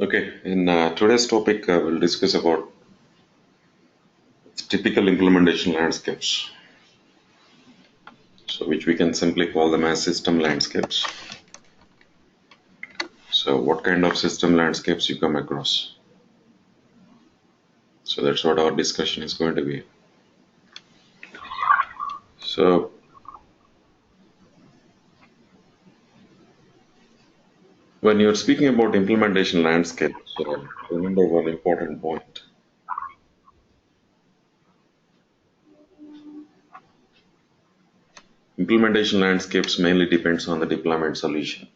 Okay, in today's topic, we'll discuss about typical implementation landscapes, so which we can simply call them as system landscapes. So, what kind of system landscapes you come across? So that's what our discussion is going to be. So, when you're speaking about implementation landscapes, remember one important point. Implementation landscapes mainly depends on the deployment solution.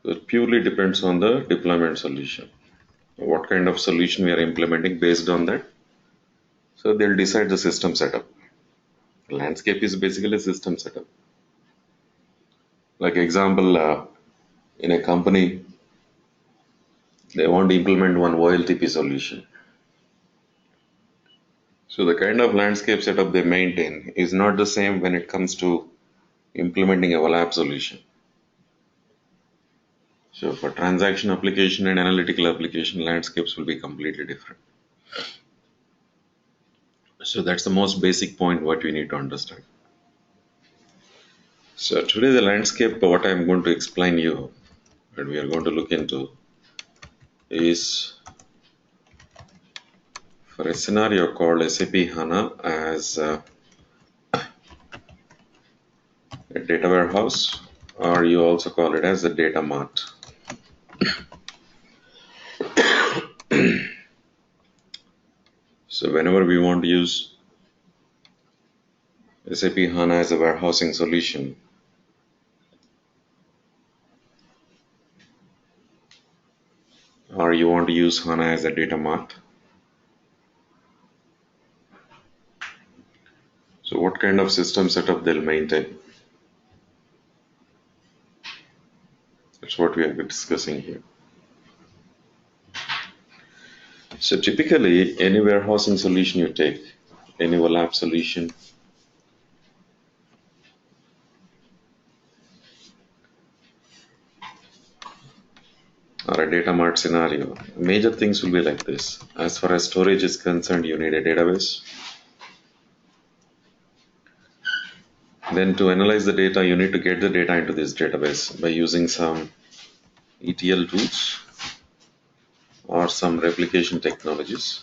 It purely depends on the deployment solution. What kind of solution we are implementing based on that. So they'll decide the system setup. Landscape is basically system setup. Like example, in a company, they want to implement one OLTP solution. So the kind of landscape setup they maintain is not the same when it comes to implementing a OLAP solution. So for transaction application and analytical application, landscapes will be completely different. So that's the most basic point what we need to understand. So today the landscape, what I'm going to explain you and we are going to look into is for a scenario called SAP HANA as a data warehouse, or you also call it as a data mart. So whenever we want to use SAP HANA as a warehousing solution, or you want to use HANA as a data mart, so what kind of system setup they'll maintain? That's what we are discussing here. So typically, any warehousing solution you take, any OLAP solution, or a data mart scenario, major things will be like this. As far as storage is concerned, you need a database. Then to analyze the data, you need to get the data into this database by using some ETL tools or some replication technologies.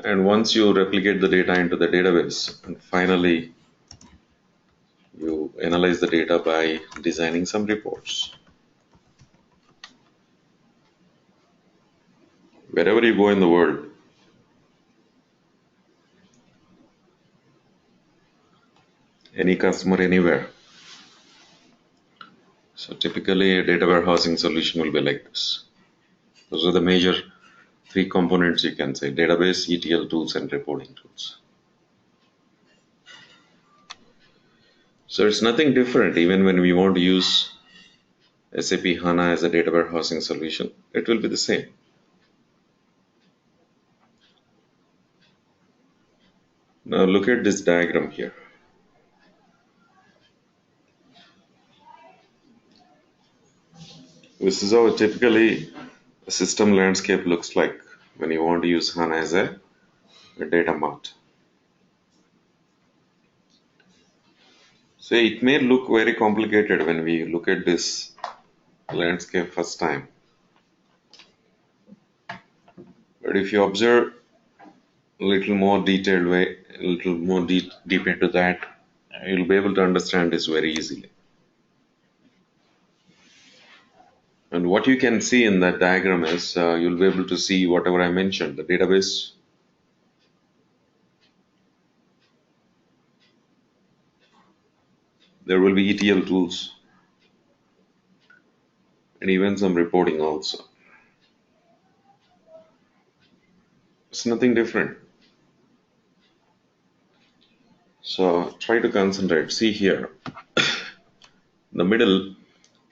And once you replicate the data into the database, and finally you analyze the data by designing some reports. Wherever you go in the world, any customer anywhere. So typically a data warehousing solution will be like this. Those are the major three components you can say: database, ETL tools, and reporting tools. So it's nothing different even when we want to use SAP HANA as a data warehousing solution, it will be the same. Now look at this diagram here. This is how typically a system landscape looks like when you want to use HANA as a data mart. So it may look very complicated when we look at this landscape first time. But if you observe a little more detailed way, a little more deep into that, you'll be able to understand this very easily. And what you can see in that diagram is you'll be able to see whatever I mentioned, the database, there will be ETL tools, and even some reporting also. It's nothing different. So try to concentrate. See here, in the middle,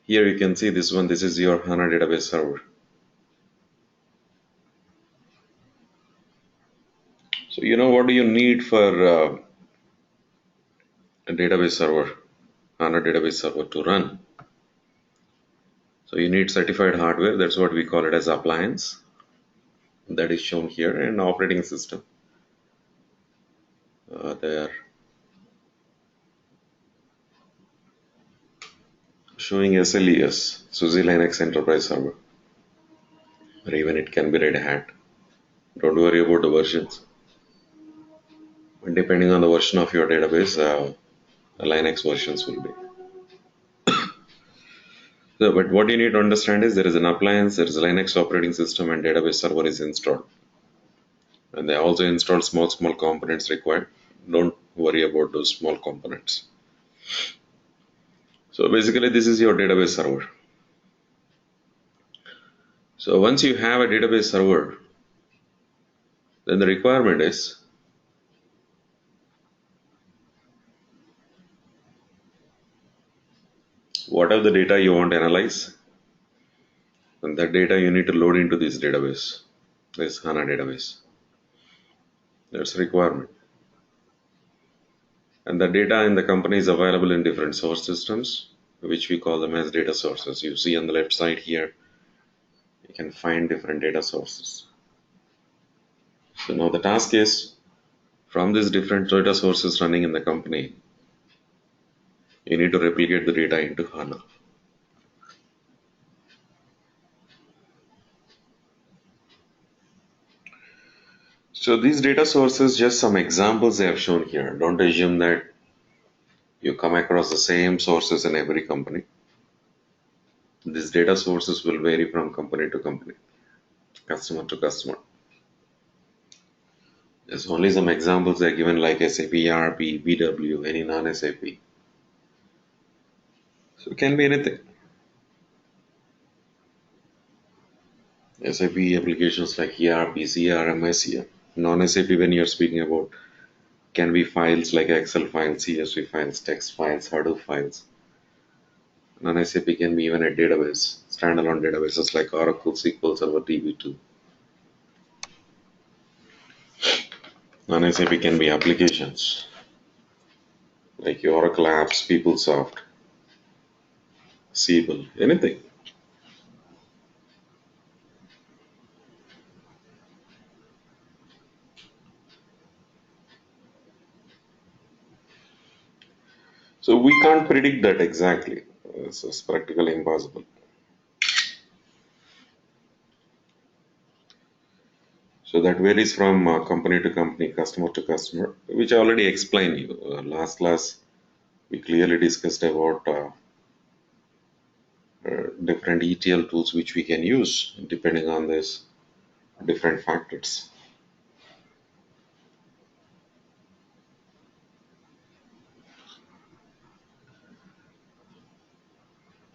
Here you can see this one, this is your HANA database server. So what do you need for a database server, HANA database server to run? So you need certified hardware, that's what we call it as appliance, that is shown here, and operating system. They are showing SLES, SUSE Linux Enterprise Server, or even it can be Red Hat. Don't worry about the versions. Depending on the version of your database, the Linux versions will be. So, but what you need to understand is there is an appliance, there is a Linux operating system, and database server is installed. And they also install small components required. Don't worry about those small components. So basically, this is your database server. So once you have a database server, then the requirement is whatever the data you want to analyze, and that data you need to load into this database, this HANA database. That's a requirement. And the data in the company is available in different source systems, which we call them as data sources. You see on the left side here, you can find different data sources. So now the task is, from these different data sources running in the company, you need to replicate the data into HANA. So these data sources, just some examples they have shown here. Don't assume that you come across the same sources in every company. These data sources will vary from company to company, customer to customer. There's only some examples they are given like SAP, ERP, BW, any non-SAP. So it can be anything. SAP applications like ERP, CRM, SEM. Non-SAP when you're speaking about can be files like Excel files, CSV files, text files, Hadoop files. Non-SAP can be even a database, standalone databases like Oracle, SQL Server, DB2. Non-SAP can be applications like your Oracle apps, PeopleSoft, Siebel, anything. So we can't predict that exactly. This is practically impossible. So that varies from company to company, customer to customer, which I already explained you. Last class, we clearly discussed about different ETL tools which we can use depending on this different factors.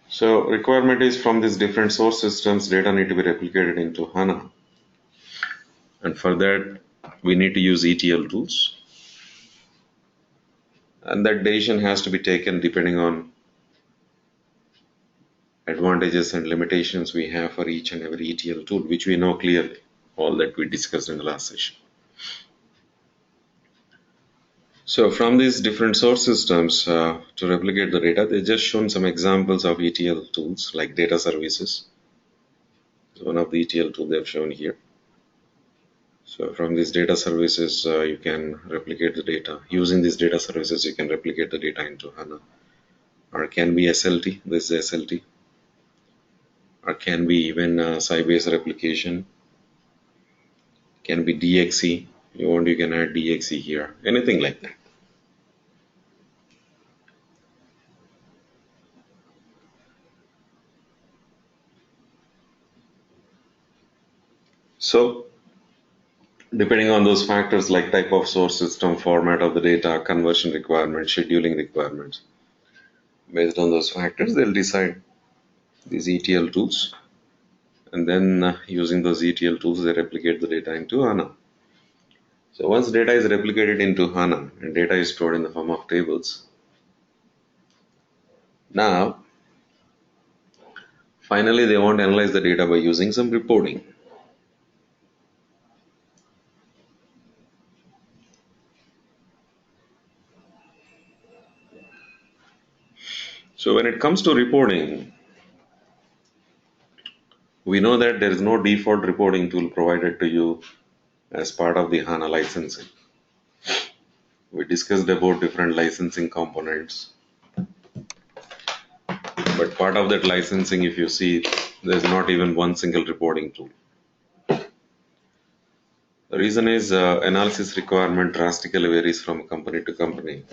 So requirement is from these different source systems, data need to be replicated into HANA. And for that, we need to use ETL tools. And that decision has to be taken depending on advantages and limitations we have for each and every ETL tool, which we know clearly, all that we discussed in the last session. So from these different source systems to replicate the data, they just shown some examples of ETL tools like data services. So one of the ETL tools they've shown here. So from these data services, you can replicate the data. Using these data services, you can replicate the data into HANA. Or it can be SLT, this is SLT. Or can be even Sybase replication. Can be DXE. You want, you can add DXE here. Anything like that. So depending on those factors like type of source system, format of the data, conversion requirements, scheduling requirements, based on those factors, they'll decide these ETL tools. And then using those ETL tools, they replicate the data into HANA. So once data is replicated into HANA and data is stored in the form of tables, now Finally, they want to analyze the data by using some reporting. So when it comes to reporting, we know that there is no default reporting tool provided to you as part of the HANA licensing. We discussed about different licensing components, but part of that licensing, if you see, there's not even one single reporting tool. The reason is analysis requirement drastically varies from company to company.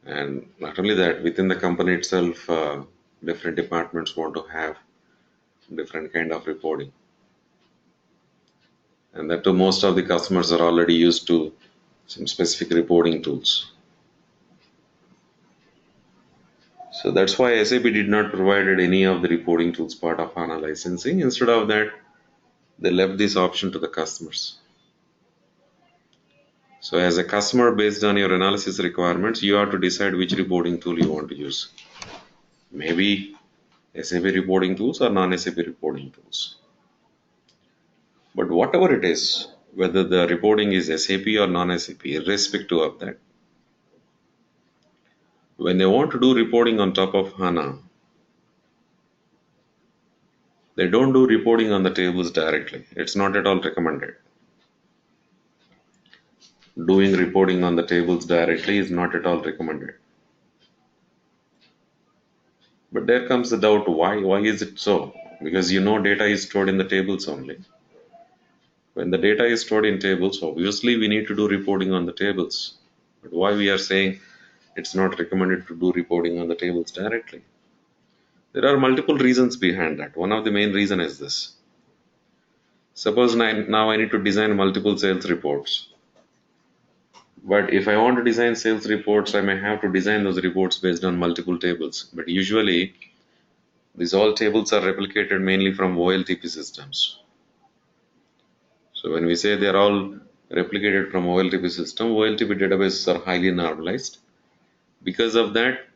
And not only that, within the company itself, different departments want to have different kind of reporting. And that too, most of the customers are already used to some specific reporting tools. So that's why SAP did not provide any of the reporting tools part of HANA licensing. Instead of that, they left this option to the customers. So as a customer, based on your analysis requirements, you have to decide which reporting tool you want to use. Maybe SAP reporting tools or non-SAP reporting tools. But whatever it is, whether the reporting is SAP or non-SAP, irrespective of that, when they want to do reporting on top of HANA, they don't do reporting on the tables directly. It's not at all recommended. Doing reporting on the tables directly is not at all recommended. But there comes the doubt, why? Why is it so? Because you know data is stored in the tables only. When the data is stored in tables, obviously we need to do reporting on the tables. But why we are saying it's not recommended to do reporting on the tables directly? There are multiple reasons behind that. One of the main reason is this. Suppose now I need to design multiple sales reports. But if I want to design sales reports, I may have to design those reports based on multiple tables. But usually, these all tables are replicated mainly from OLTP systems. So when we say they are all replicated from OLTP system, OLTP databases are highly normalized. Because of that,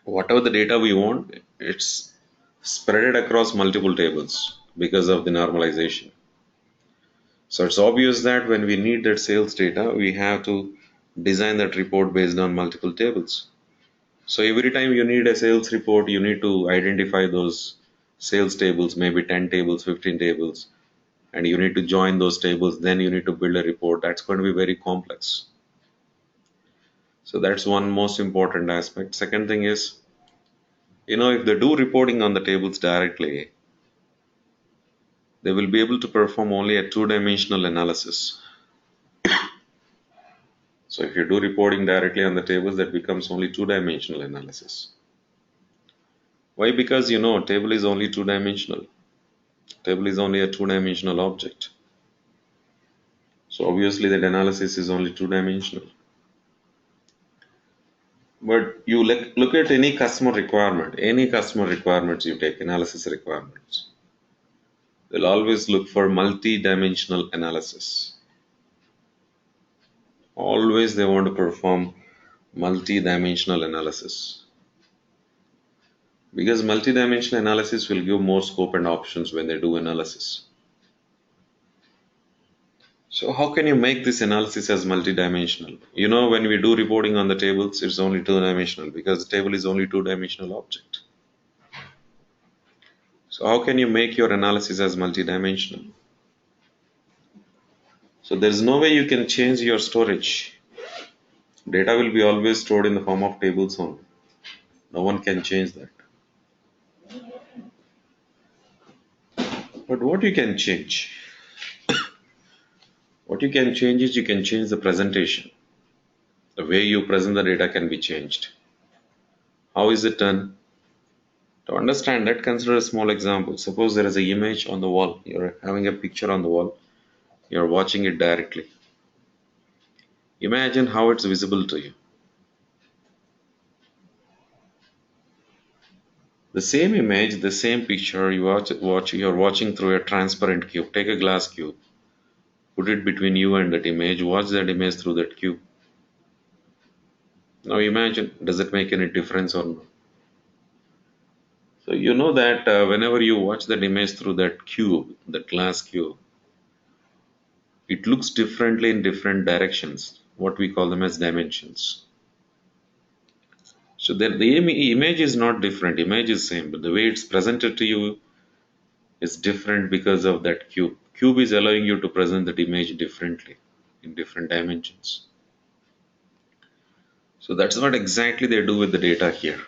whatever the data we want, it's spread across multiple tables because of the normalization. So it's obvious that when we need that sales data, we have to design that report based on multiple tables. So every time you need a sales report, you need to identify those sales tables, maybe 10 tables, 15 tables, and you need to join those tables. Then you need to build a report. That's going to be very complex. So that's one most important aspect. Second thing is, if they do reporting on the tables directly, they will be able to perform only a two-dimensional analysis. So if you do reporting directly on the tables, that becomes only two-dimensional analysis. Why? Because table is only two-dimensional. Table is only a two-dimensional object. So obviously that analysis is only two-dimensional. But you look at any customer requirements you take, analysis requirements, they'll always look for multi-dimensional analysis. Always they want to perform multi-dimensional analysis. Because multi-dimensional analysis will give more scope and options when they do analysis. So how can you make this analysis as multi-dimensional? When we do reporting on the tables, it's only two-dimensional because the table is only two-dimensional object. So how can you make your analysis as multi-dimensional? So there's no way you can change your storage. Data will be always stored in the form of tables only. No one can change that. But what you can change? What you can change is you can change the presentation. The way you present the data can be changed. How is it done? To understand that, consider a small example. Suppose there is an image on the wall. You're having a picture on the wall. You're watching it directly. Imagine how it's visible to you. The same image, the same picture, you're watching through a transparent cube. Take a glass cube. Put it between you and that image. Watch that image through that cube. Now imagine, does it make any difference or not? So you know that whenever you watch that image through that cube, that glass cube, it looks differently in different directions, what we call them as dimensions. So the image is not different, image is same, but the way it's presented to you is different because of that cube. Cube is allowing you to present that image differently in different dimensions. So that's what exactly they do with the data here.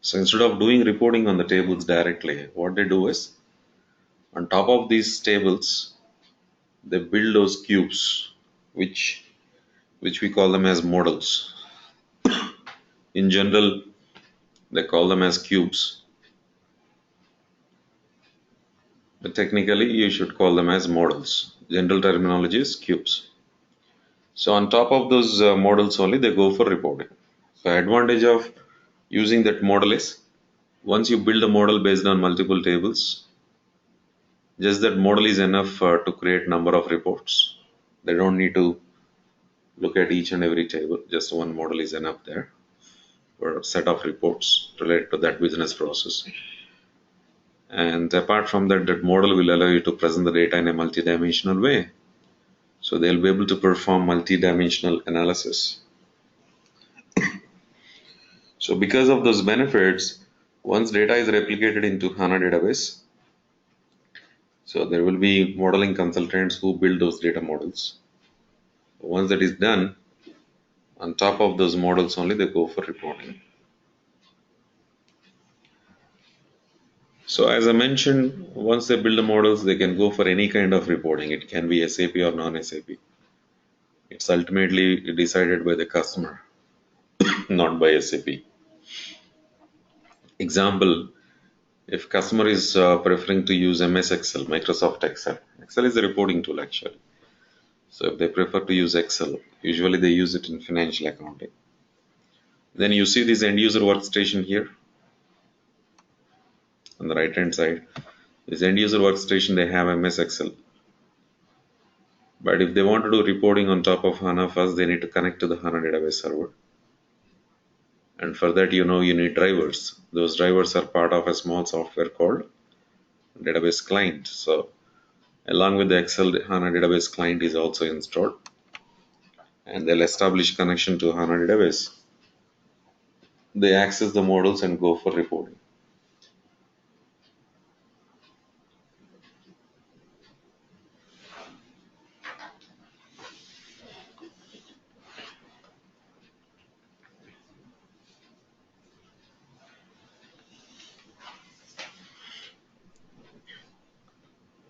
So instead of doing reporting on the tables directly, what they do is on top of these tables, they build those cubes, which we call them as models. In general, they call them as cubes, but technically you should call them as models. General terminology is cubes. So on top of those models only, they go for reporting. So advantage of using that model is once you build a model based on multiple tables, just that model is enough to create number of reports. They don't need to look at each and every table. Just one model is enough there for a set of reports related to that business process. And apart from that, that model will allow you to present the data in a multi-dimensional way. So they'll be able to perform multi-dimensional analysis. So because of those benefits, once data is replicated into HANA database, so there will be modeling consultants who build those data models. Once that is done, on top of those models only they go for reporting. So as I mentioned, once they build the models, they can go for any kind of reporting. It can be SAP or non-SAP. It's ultimately decided by the customer, not by SAP. Example, if customer is preferring to use MS Excel, Microsoft Excel. Excel is a reporting tool actually. So if they prefer to use Excel, usually they use it in financial accounting. Then you see this end user workstation here on the right hand side. This end user workstation, they have MS Excel. But if they want to do reporting on top of HANA, first they need to connect to the HANA database server. And for that, you need drivers. Those drivers are part of a small software called database client. So along with the Excel, HANA database client is also installed. And they'll establish connection to HANA database. They access the models and go for reporting.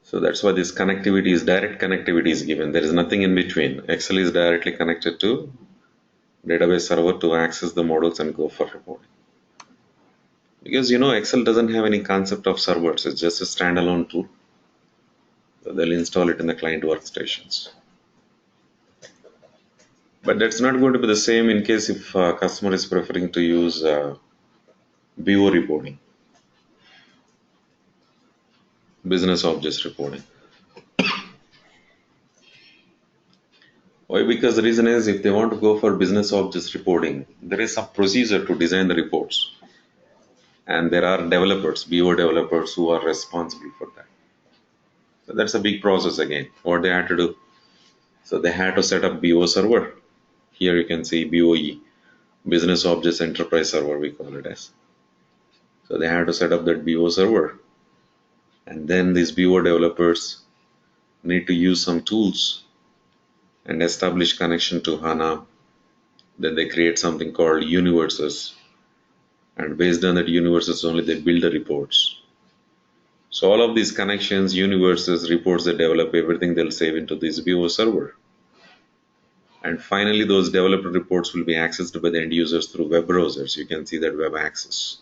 So that's why this connectivity is direct connectivity is given. There is nothing in between. Excel is directly connected to database server to access the models and go for reporting. Because Excel doesn't have any concept of servers. It's just a standalone tool. So they'll install it in the client workstations. But that's not going to be the same in case if customer is preferring to use BO reporting, business objects reporting. Why? Because the reason is if they want to go for business objects reporting, there is some procedure to design the reports. And there are developers, BO developers, who are responsible for that. So that's a big process again. What they had to do. So they had to set up BO server. Here you can see BOE, Business Objects Enterprise Server, we call it as. So they had to set up that BO server. And then these BO developers need to use some tools and establish connection to HANA. Then they create something called universes. And based on that universes only they build the reports. So all of these connections, universes, reports they develop, everything they'll save into this BO server. And finally, those developer reports will be accessed by the end users through web browsers. You can see that web access.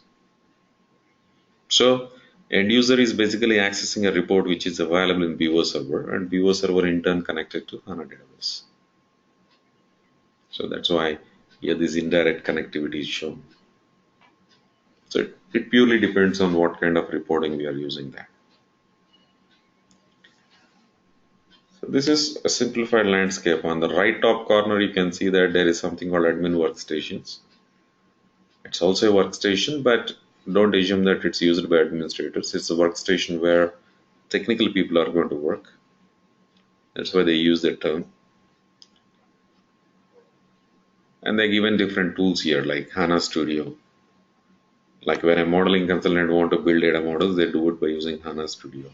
So end user is basically accessing a report which is available in BO server, and BO server in turn connected to HANA database. So that's why here this indirect connectivity is shown. So it purely depends on what kind of reporting we are using there. So this is a simplified landscape. On the right top corner, you can see that there is something called admin workstations. It's also a workstation, but don't assume that it's used by administrators. It's a workstation where technical people are going to work. That's why they use that term. And they're given different tools here like HANA Studio. Like when a modeling consultant want to build data models, they do it by using HANA Studio.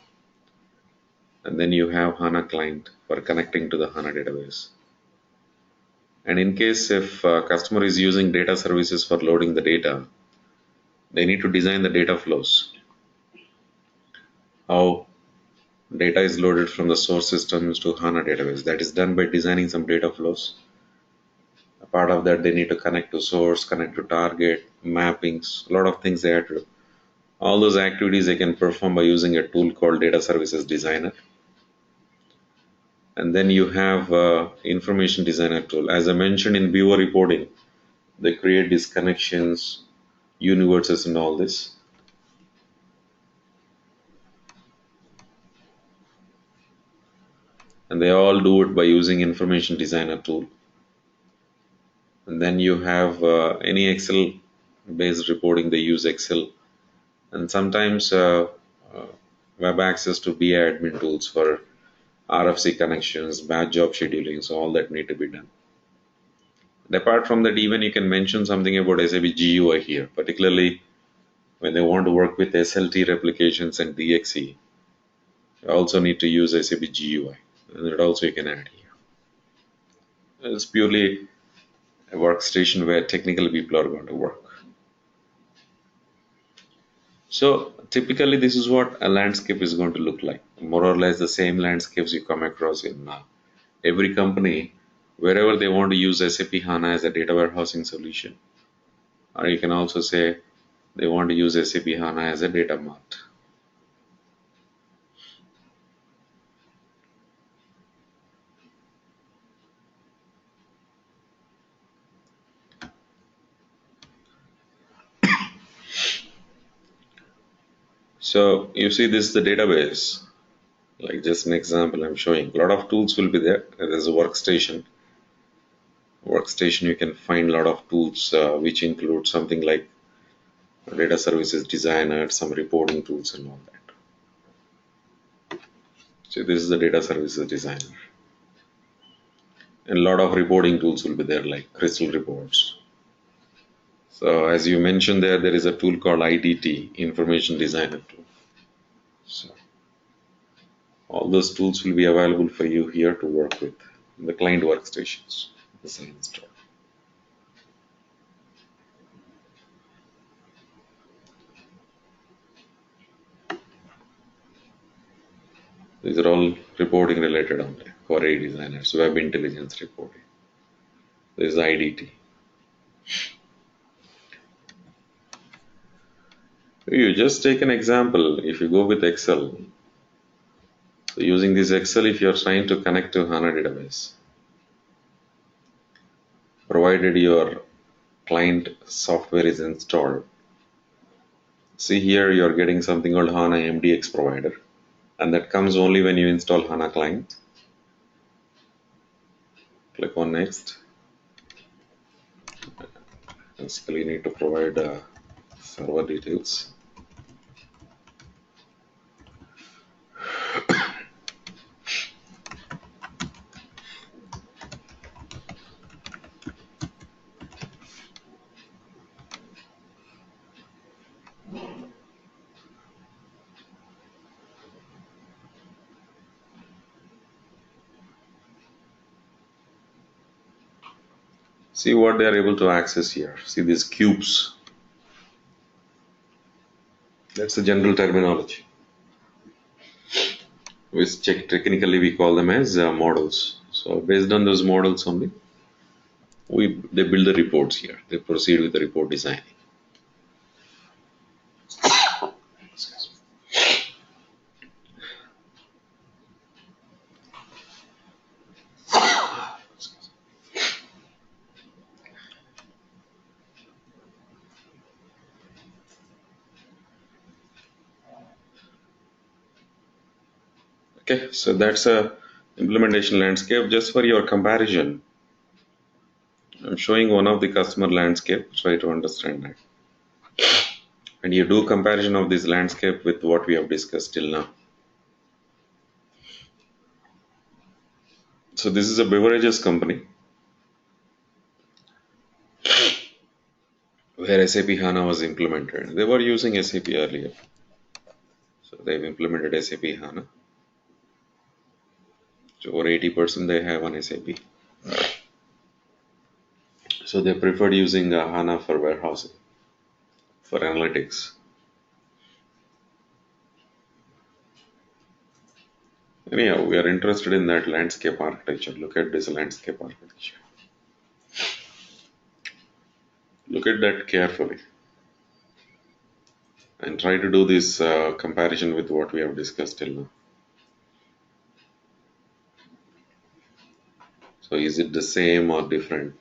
And then you have HANA Client for connecting to the HANA database. And in case if a customer is using data services for loading the data, they need to design the data flows. How data is loaded from the source systems to HANA database. That is done by designing some data flows. A part of that, they need to connect to source, connect to target, mappings, a lot of things they have to do. All those activities they can perform by using a tool called Data Services Designer. And then you have Information Designer tool. As I mentioned in viewer reporting, they create these connections, universes, and all this. And they all do it by using Information Designer tool. And then you have any Excel based reporting, they use Excel. And sometimes web access to BI admin tools for RFC connections, batch job scheduling, so all that need to be done. And apart from that, even you can mention something about SAP GUI here, particularly when they want to work with SLT replications and DXE. You also need to use SAP GUI, and that also you can add here. It's purely a workstation where technical people are going to work. So typically this is what a landscape is going to look like. More or less the same landscapes you come across in every company wherever they want to use SAP HANA as a data warehousing solution. Or you can also say they want to use SAP HANA as a data mart. So you see this is the database. Like just an example I'm showing. A lot of tools will be there. There's a workstation. Workstation you can find a lot of tools which include something like data services designer, some reporting tools and all that. So this is the data services designer. And a lot of reporting tools will be there like Crystal Reports. So as you mentioned there is a tool called IDT, Information Designer tool. So all those tools will be available for you here to work with in the client workstations. This is installed. These are all reporting related only. Query designers, web intelligence reporting. This is IDT. You just take an example. If you go with Excel, so using this Excel, if you are trying to connect to HANA database, provided your client software is installed, see here you are getting something called HANA MDX provider, and that comes only when you install HANA client. Click on next. Basically, you need to provide server details. See what they are able to access here. See these cubes. That's the general terminology. Which technically we call them as models. So based on those models only, they build the reports here. They proceed with the report designing. Okay, so that's a implementation landscape. Just for your comparison, I'm showing one of the customer landscape. Try to understand that. and you do comparison of this landscape with what we have discussed till now. So this is a beverages company where SAP HANA was implemented. They were using SAP earlier. So they've implemented SAP HANA. So over 80% they have on SAP. So they preferred using HANA for warehousing, for analytics. Anyhow, we are interested in that landscape architecture. Look at this landscape architecture. Look at that carefully and try to do this comparison with what we have discussed till now. So is it the same or different?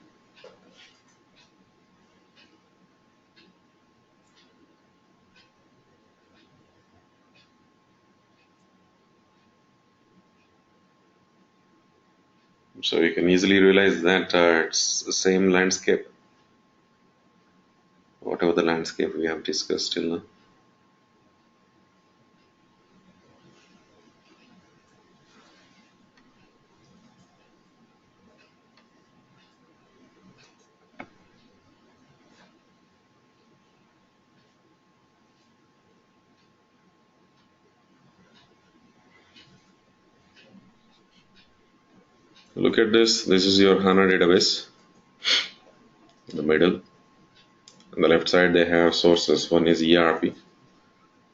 So you can easily realize that it's the same landscape, whatever the landscape we have discussed till now. Look at this. This is your HANA database. In the middle, on the left side, they have sources. One is ERP.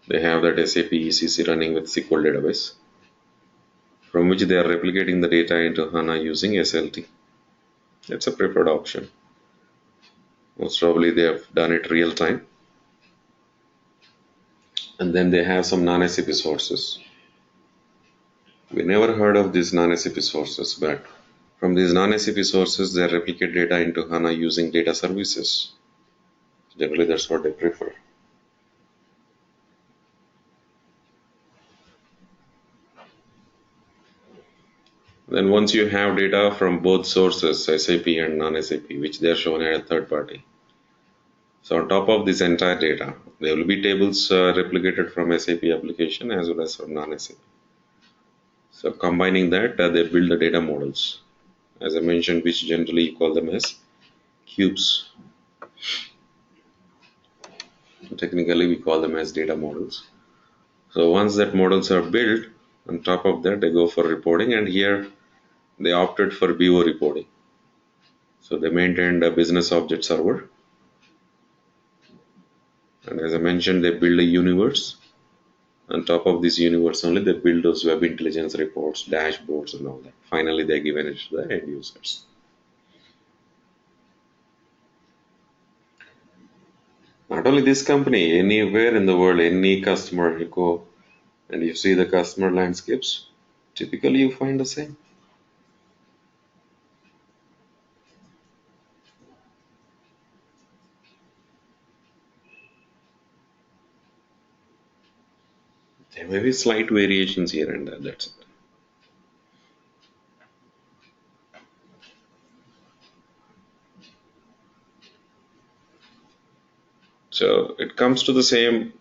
They have that SAP ECC running with SQL database, from which they are replicating the data into HANA using SLT. It's a preferred option. Most probably they have done it real time. And then they have some non-SAP sources. We never heard of these non-SAP sources, but from these non-SAP sources, they replicate data into HANA using data services. Generally, that's what they prefer. Then once you have data from both sources, SAP and non-SAP, which they are shown at a third party. So on top of this entire data, there will be tables replicated from SAP application as well as from non-SAP. So combining that, they build the data models, as I mentioned, which generally you call them as cubes. Technically, we call them as data models. So once that models are built, on top of that, they go for reporting, and here they opted for BO reporting. So they maintained a business object server. And as I mentioned, they build a universe. On top of this universe only, they build those web intelligence reports, dashboards, and all that. Finally, they're given it to the end users. Not only this company, anywhere in the world, any customer you go and you see the customer landscapes, typically you find the same. There may be slight variations here and there, that's it. So it comes to the same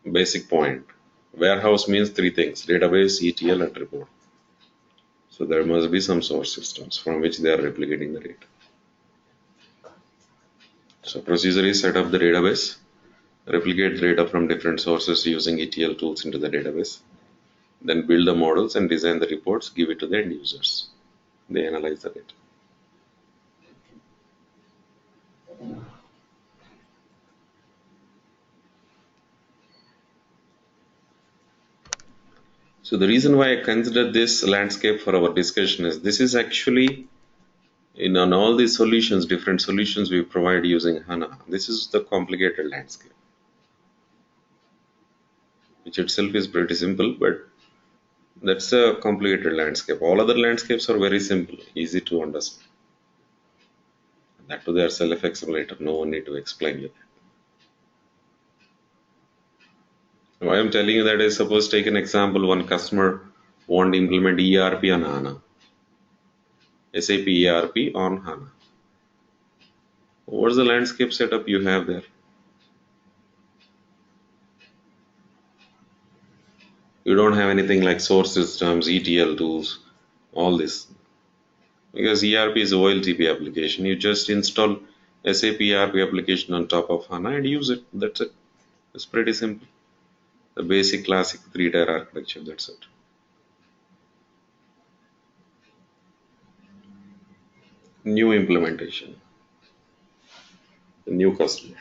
basic point. Warehouse means three things: database, ETL, and report. So there must be some source systems from which they are replicating the data. So procedure is set up the database, replicate the data from different sources using ETL tools into the database, then build the models and design the reports, give it to the end users. They analyze the data. So the reason why I consider this landscape for our discussion is this is actually on all these solutions, different solutions we provide using HANA. This is the complicated landscape, which itself is pretty simple, but that's a complicated landscape. All other landscapes are very simple, easy to understand. That too, they are self-explanatory. No one need to explain you. Why I'm telling you that is, suppose take an example, one customer want to implement ERP on HANA, SAP ERP on HANA. What's the landscape setup you have there? You don't have anything like source systems, ETL tools, all this. Because ERP is a OLTP application. You just install SAP ERP application on top of HANA and use it. That's it. It's pretty simple. The basic classic three-tier architecture. That's it. New implementation, a new customer.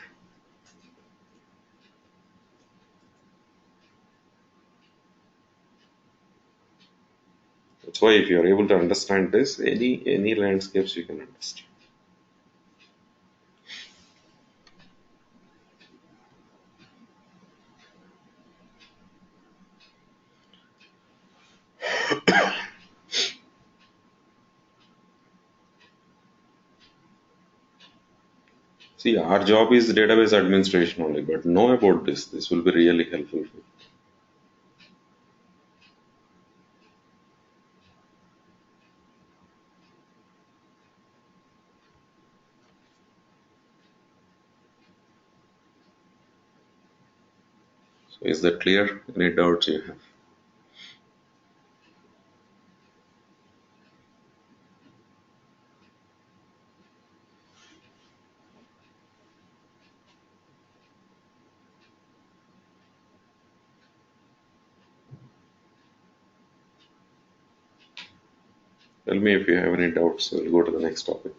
That's why if you are able to understand this, any landscapes you can understand. See, our job is database administration only, but know about this. This will be really helpful for you. So is that clear? Any doubts you have? Tell me if you have any doubts. We'll go to the next topic.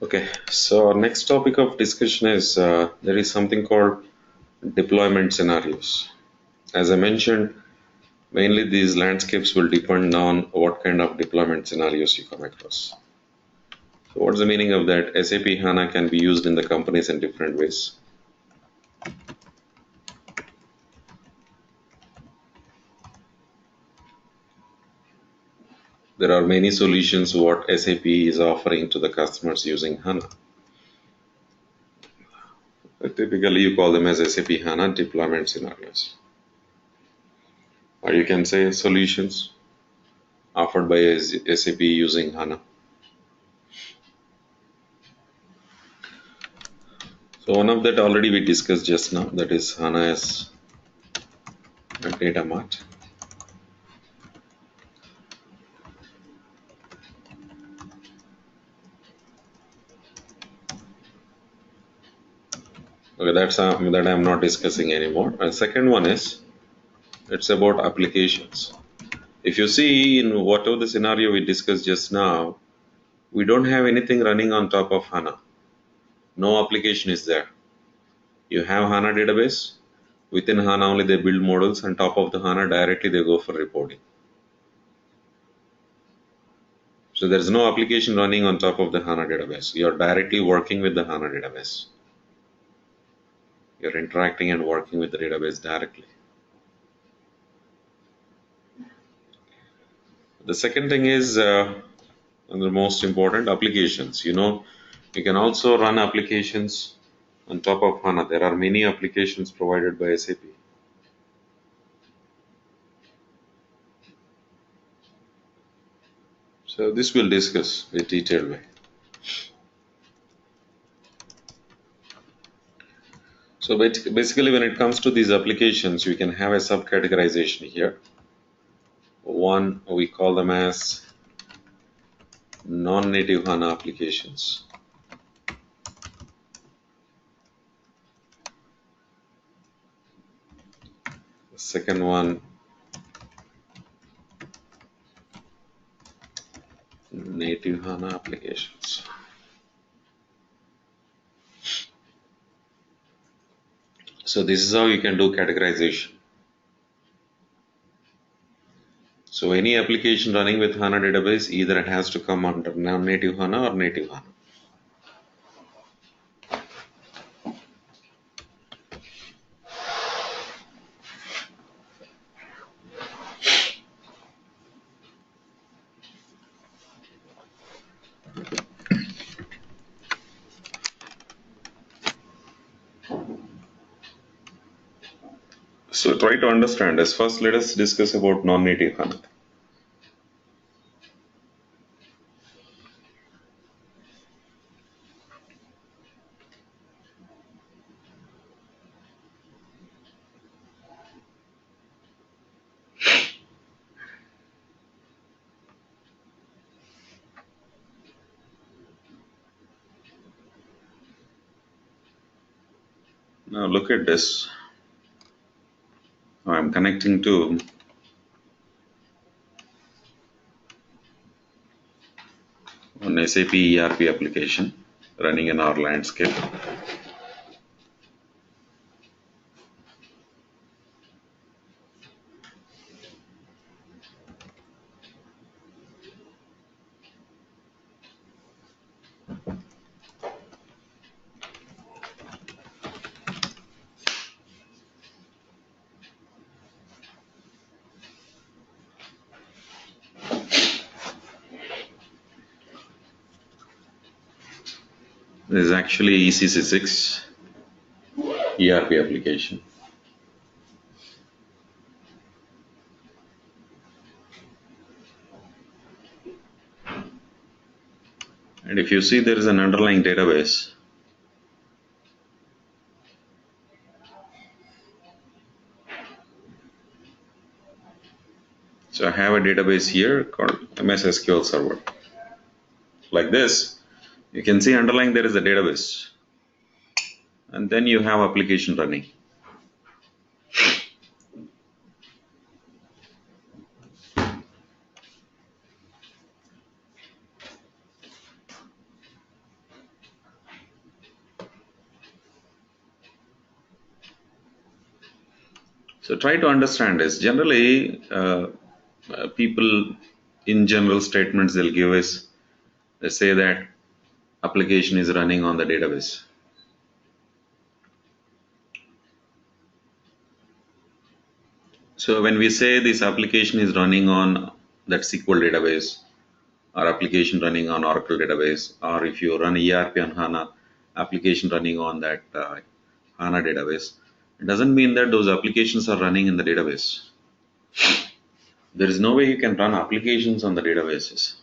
Okay, so our next topic of discussion is there is something called deployment scenarios. As I mentioned, mainly these landscapes will depend on what kind of deployment scenarios you come across. So what's the meaning of that? SAP HANA can be used in the companies in different ways. There are many solutions what SAP is offering to the customers using HANA. Typically, you call them as SAP HANA deployment scenarios. Or you can say solutions offered by SAP using HANA. So one of that already we discussed just now, that is HANA as a data mart. Okay, that I'm not discussing anymore. And second one is it's about applications. If you see in whatever the scenario we discussed just now, we don't have anything running on top of HANA. No application is there. You have HANA database. Within HANA only they build models. On top of the HANA directly they go for reporting. So there is no application running on top of the HANA database. You are directly working with the HANA database. You're interacting and working with the database directly. The second thing is, and the most important, applications. You can also run applications on top of HANA. There are many applications provided by SAP. So this we'll discuss in detailed way. So basically when it comes to these applications, you can have a subcategorization here. One, we call them as non-native HANA applications. The second one, native HANA applications. So this is how you can do categorization. So any application running with HANA database, either it has to come under non-native HANA or native HANA. So try to understand as first let us discuss about non-native HANA. Now look at this. Now I'm connecting to an SAP ERP application running in our landscape. This is actually ECC6 ERP application. And if you see, there is an underlying database. So I have a database here called MS SQL Server. Like this, you can see underlying there is a database. And then you have application running. So try to understand this. Generally, people in general statements they'll give us, they say that application is running on the database. So when we say this application is running on that SQL database, or application running on Oracle database, or if you run ERP on HANA, application running on that HANA database, it doesn't mean that those applications are running in the database. There is no way you can run applications on the databases.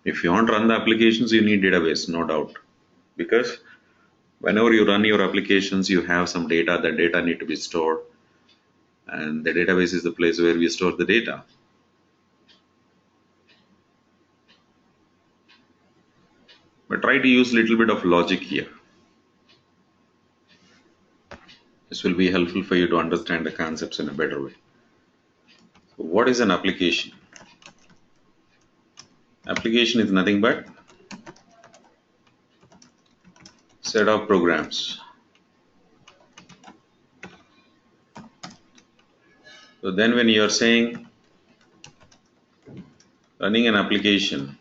If you want to run the applications, you need database, no doubt. Because whenever you run your applications, you have some data, that data need to be stored. And the database is the place where we store the data. But try to use a little bit of logic here. This will be helpful for you to understand the concepts in a better way. So what is an application? Application is nothing but set of programs. So then when you are saying running an application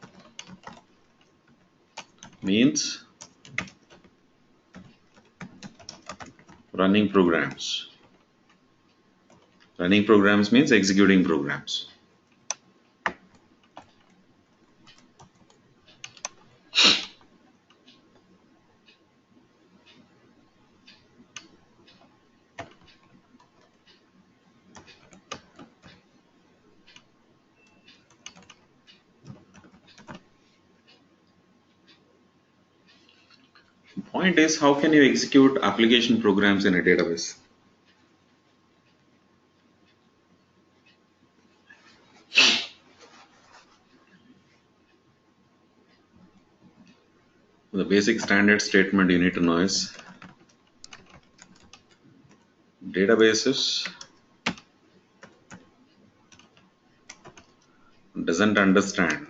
means running programs. Running programs means executing programs. The point is, how can you execute application programs in a database? The basic standard statement you need to know is databases doesn't understand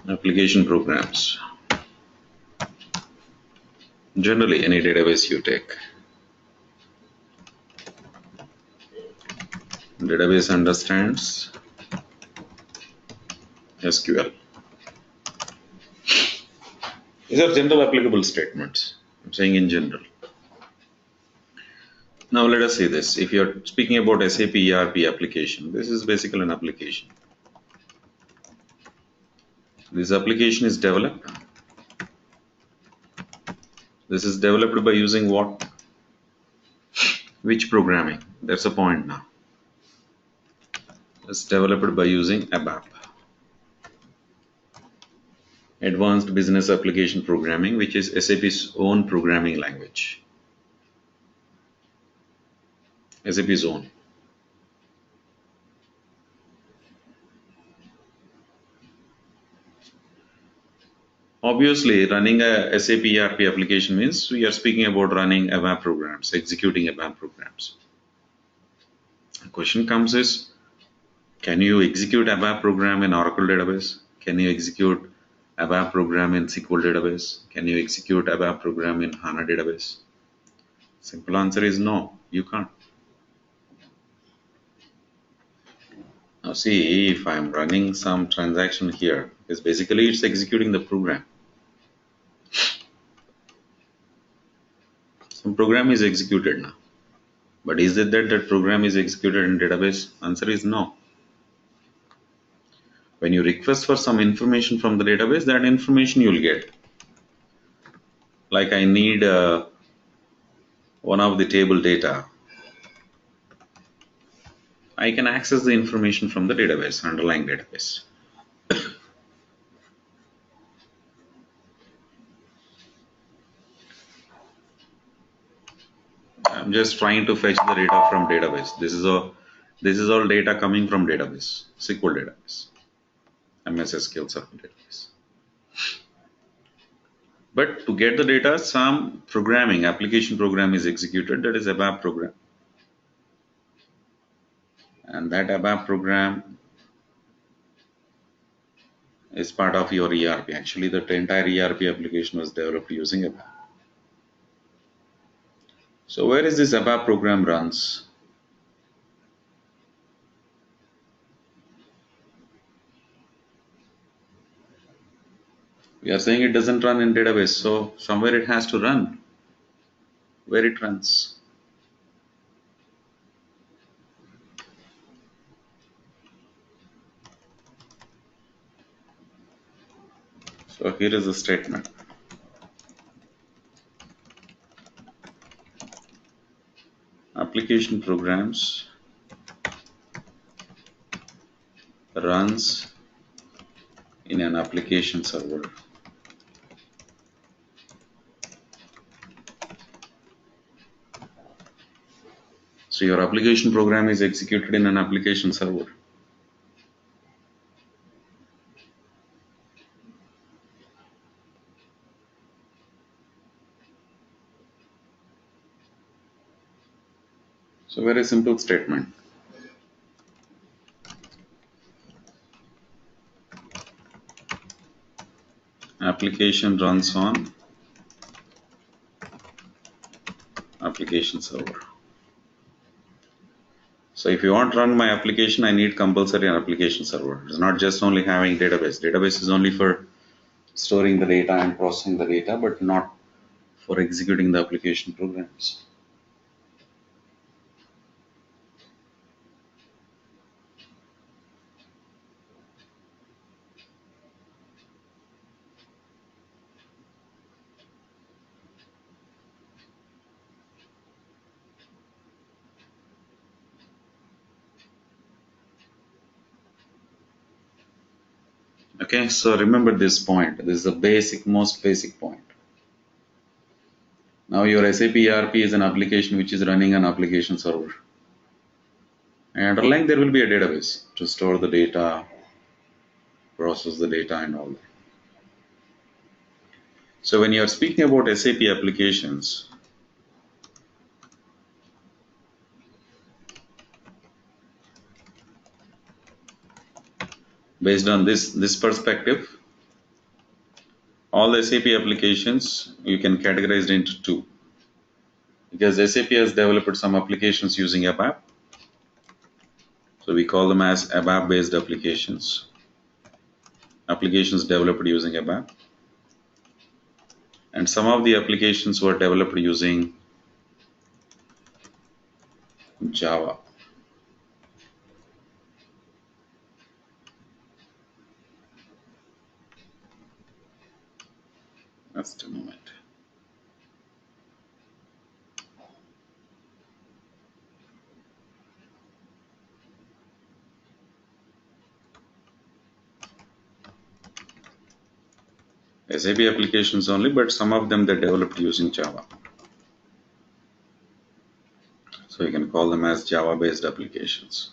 application programs. Generally, any database you take, database understands SQL. These are general applicable statements. I'm saying in general. Now let us say this. If you're speaking about SAP ERP application, this is basically an application. This application is developed. This is developed by using what? Which programming? That's the point now. It's developed by using ABAP. Advanced Business Application Programming, which is SAP's own programming language. SAP Zone. Obviously, running a SAP ERP application means we are speaking about running ABAP programs, executing ABAP programs. The question comes is, can you execute ABAP program in Oracle database? Can you execute ABAP program in SQL database? Can you execute ABAP program in HANA database? Simple answer is no, you can't. Now see, if I'm running some transaction here, because basically it's executing the program. Some program is executed now. But is it that that program is executed in database? Answer is no. When you request for some information from the database, that information you'll get. Like I need one of the table data. I can access the information from the database, underlying database. I'm just trying to fetch the data from database. This is all data coming from database, SQL database, MS SQL Server database. But to get the data, some programming, application program is executed, that is ABAP program. And that ABAP program is part of your ERP. Actually, the entire ERP application was developed using ABAP. So where is this ABAP program runs? We are saying it doesn't run in database, so somewhere it has to run. Where it runs? So here is the statement. Application programs runs in an application server. So your application program is executed in an application server. So very simple statement. Application runs on application server. So if you want to run my application, I need compulsory an application server. It's not just only having database. Database is only for storing the data and processing the data, but not for executing the application programs. Okay, so remember this point. This is the most basic point. Now your SAP ERP is an application which is running an application server. And underlying there will be a database to store the data, process the data and all that. So when you are speaking about SAP applications, based on this perspective, all the SAP applications you can categorize it into two. Because SAP has developed some applications using ABAP. So we call them as ABAP based applications. Applications developed using ABAP. And some of the applications were developed using Java. Just a moment. SAP applications only, but some of them they developed using Java. So So you can call them as Java-based applications.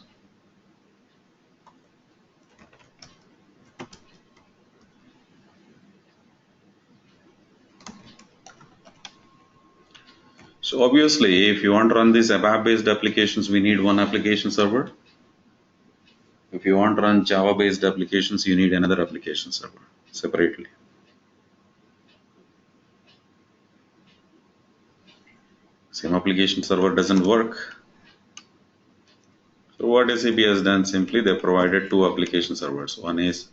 So obviously, if you want to run these ABAP-based applications, we need one application server. If you want to run Java-based applications, you need another application server separately. Same application server doesn't work. So what SAP has done, simply they provided two application servers. One is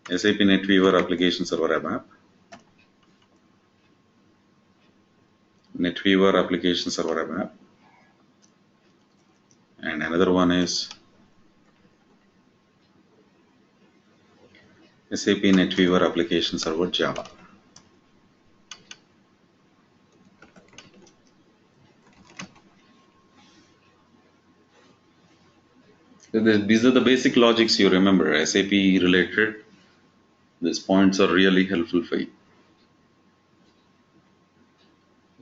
SAP NetWeaver application server ABAP. NetWeaver application server ABAP. And another one is SAP NetWeaver application server Java. So these are the basic logics you remember. SAP related, these points are really helpful for you.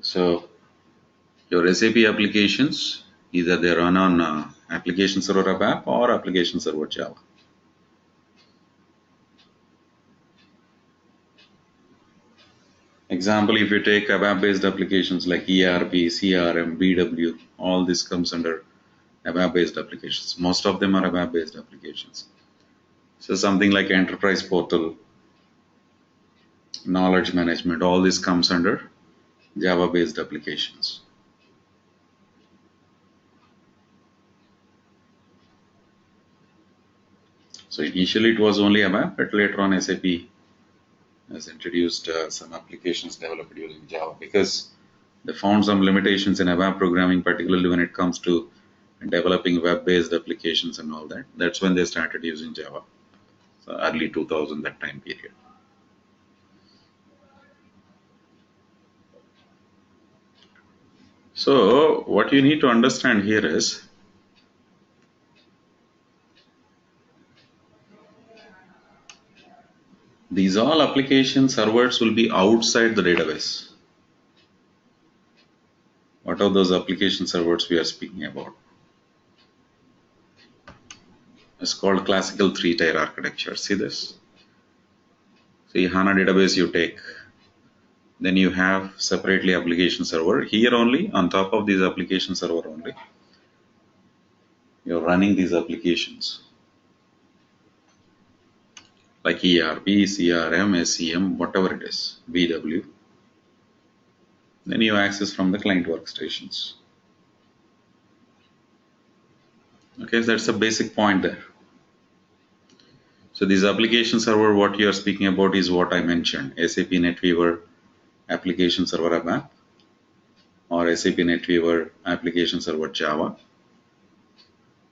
So your SAP applications, either they run on application server ABAP or application server Java. Example, if you take ABAP-based applications like ERP, CRM, BW, all this comes under ABAP-based applications. Most of them are ABAP-based applications. So something like enterprise portal, knowledge management, all this comes under Java-based applications. So initially it was only ABAP, but later on SAP has introduced some applications developed using Java because they found some limitations in ABAP programming, particularly when it comes to developing web-based applications and all that. That's when they started using Java. So early 2000, that time period. So what you need to understand here is these all application servers will be outside the database. What are those application servers we are speaking about? It's called classical three-tier architecture. See this? See, HANA database you take. Then you have separately application server. Here only, on top of these application server only, you're running these applications like ERP, CRM, SEM, whatever it is, BW. Then you access from the client workstations. Okay, so that's a basic point there. So this application server, what you are speaking about is what I mentioned, SAP NetWeaver application server ABAP or SAP NetWeaver application server Java.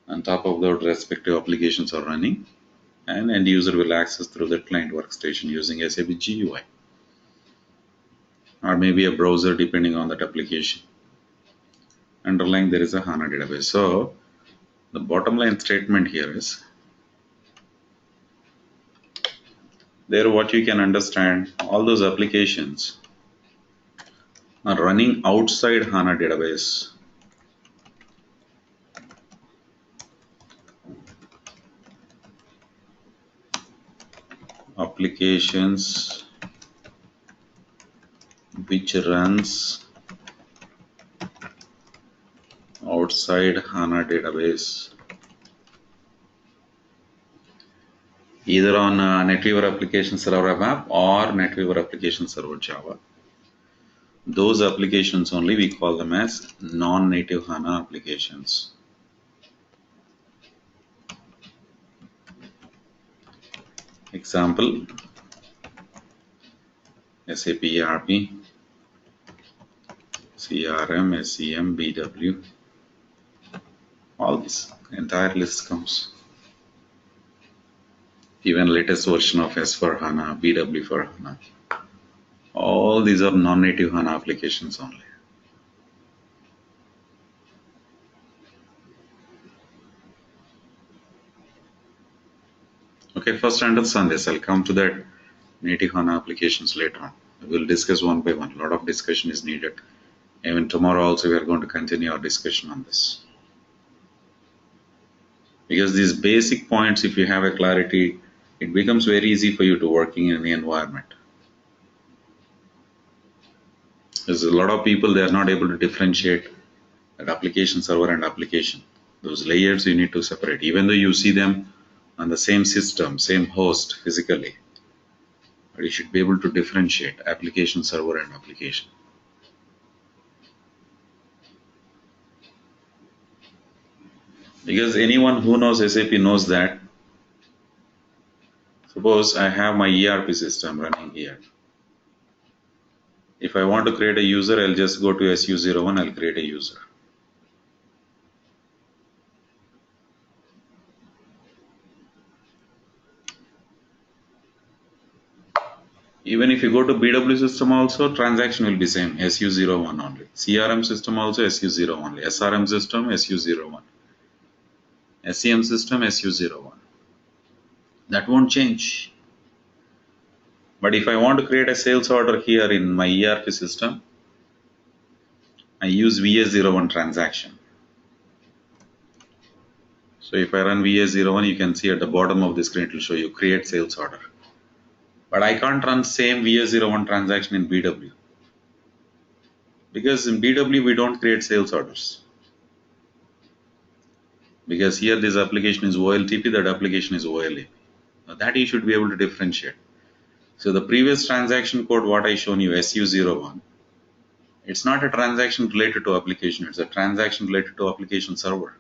On top of those respective applications are running, and end user will access through the client workstation using SAP GUI or maybe a browser depending on that application. Underlying there is a HANA database. So the bottom line statement here is there what you can understand, all those applications are running outside HANA database. Applications which runs outside HANA database, either on NetWeaver application server ABAP or NetWeaver application server Java. Those applications only we call them as non-native HANA applications. Example, SAP ERP, CRM, SEM, BW, all this entire list comes. Even latest version of S4HANA, BW for HANA. All these are non-native HANA applications only. Okay, first understand this. I'll come to that native HANA applications later on. We'll discuss one by one. A lot of discussion is needed Even tomorrow also we are going to continue our discussion on this. Because these basic points, if you have a clarity, it becomes very easy for you to working in the environment. There's a lot of people, they are not able to differentiate that application server and application. Those layers you need to separate. Even though you see them on the same system, same host physically, but you should be able to differentiate application server and application. Because anyone who knows SAP knows that. Suppose I have my ERP system running here. If I want to create a user, I'll just go to SU01, I'll create a user. Even if you go to BW system also, transaction will be same, SU01 only. CRM system also SU0 only. SRM system SU01. SCM system SU01. That won't change. But if I want to create a sales order here in my ERP system, I use VS01 transaction. So if I run VS01, you can see at the bottom of the screen it will show you create sales order. But I can't run same VS01 transaction in BW. Because in BW we don't create sales orders. Because here this application is OLTP, that application is OLAP. Now that you should be able to differentiate. So the previous transaction code what I shown you, SU01, it's not a transaction related to application, it's a transaction related to application server.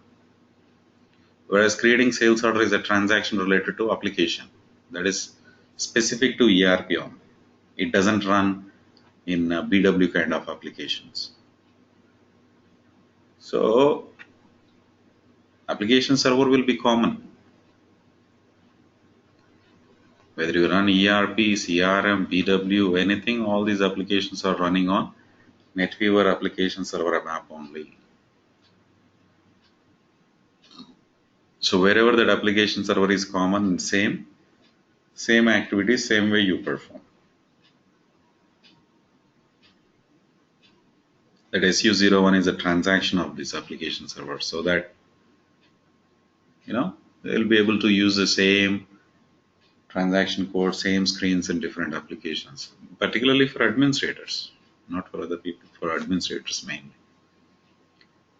Whereas creating sales order is a transaction related to application. That is specific to ERP on. It doesn't run in BW kind of applications. So application server will be common. Whether you run ERP, CRM, BW, anything, all these applications are running on NetWeaver application server map only. So wherever that application server is common, same activity, same way you perform. That SU01 is a transaction of this application server, so that they'll be able to use the same transaction code, same screens in different applications, particularly for administrators, not for other people, for administrators mainly.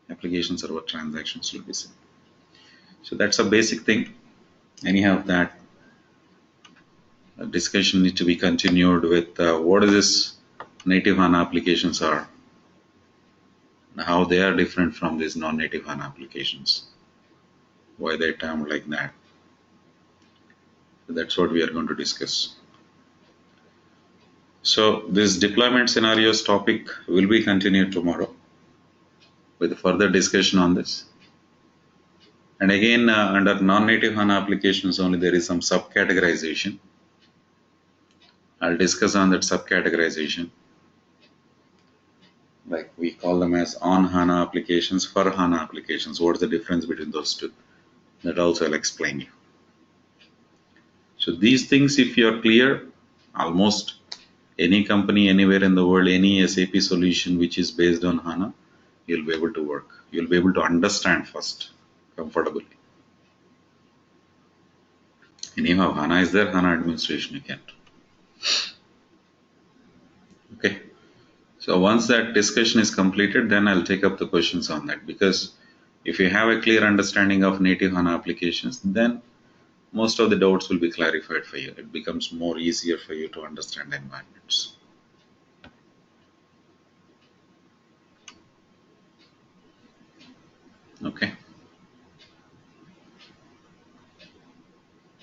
Application server transactions will be same. So that's a basic thing. Anyhow, that discussion needs to be continued with what is this native HANA applications are, how they are different from these non-native HANA applications, why they termed like that. So that's what we are going to discuss. So this deployment scenarios topic will be continued tomorrow with further discussion on this. And again, under non-native HANA applications only, there is some subcategorization. I'll discuss on that subcategorization. Like we call them as on HANA applications, for HANA applications. What's the difference between those two? That also I'll explain you. So these things, if you are clear, almost any company anywhere in the world, any SAP solution which is based on HANA, you'll be able to work. You'll be able to understand first comfortably. Anyhow, HANA is there, HANA administration you can't. Okay. So once that discussion is completed, then I'll take up the questions on that, because if you have a clear understanding of native HANA applications, then most of the doubts will be clarified for you. It becomes more easier for you to understand environments. Okay.